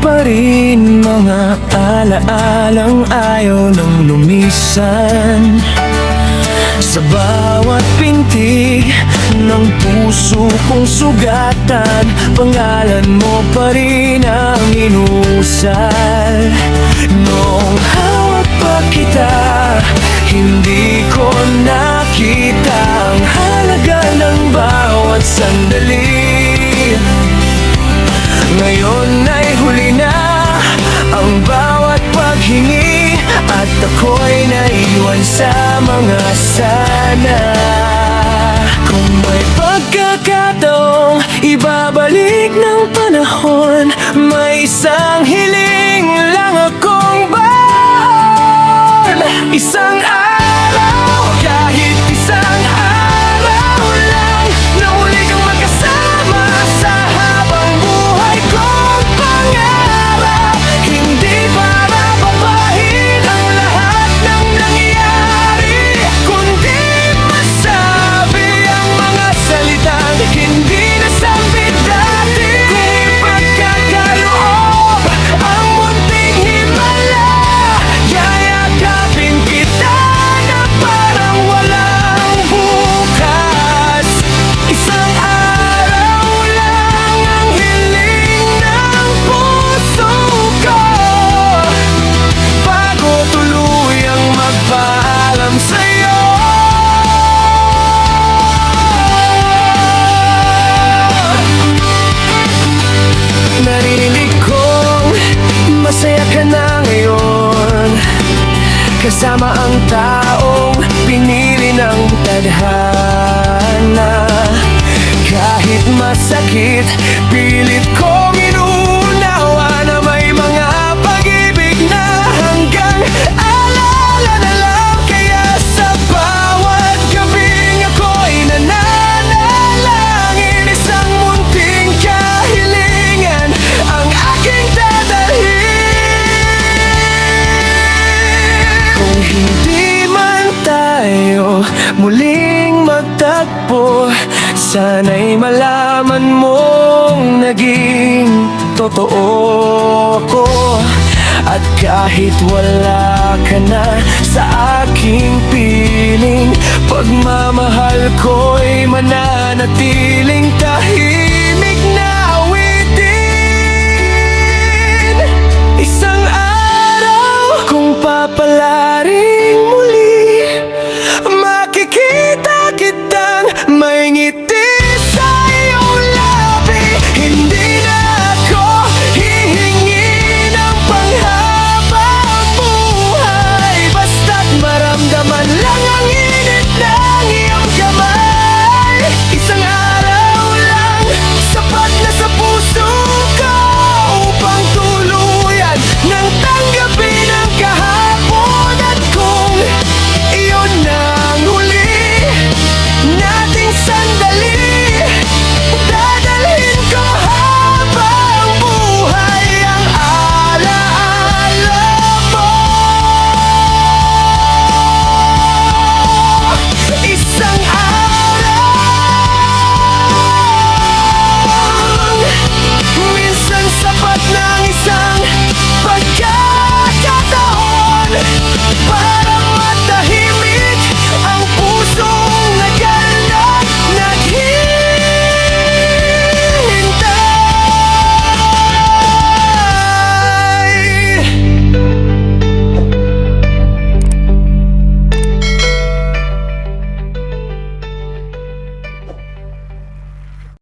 pa rin mga alaalang ayaw nang lumisan. Sa bawat pintig ng puso kong sugatan, pangalan mo pa rin ang inusal. Noong hawak pa kita, hindi ko nakita ang halaga ng bawat sandali. Ngayon ay huli na ang bawat paghingi, at ako'y naiwan sa mga sana. Kung may pagkakataong ibabalik ng panahon, may isang hiling lang akong baon. Isang araw, kahit isang araw lang, na muli kang magkasama sa habang buhay kong pangarap. Hindi para babahin ang lahat ng nangyari, kundi masabi ang mga salitang hindi nasabi dati. Kung ipagkakaloob ang munting himala, yayakapin kita na parang walang bukas. Isang araw lang ang hiling ng puso ko, bago tuluyang magpaalam sa'yo. Narinig kong masaya ka na ngayon, kasama ang taong pinili ng tadhana. Kahit masakit, pilit kong inuunawa na may mga pag-ibig na hanggang alala na lang. Kaya sa bawat gabing ako'y nananalangin, isang munting kahilingan ang aking dadalhin. Kung hindi man tayo muling magtagpo, sana'y malaman mong naging totoo ko. At kahit wala ka na sa aking piling, pagmamahal ko'y mananatiling tahimik.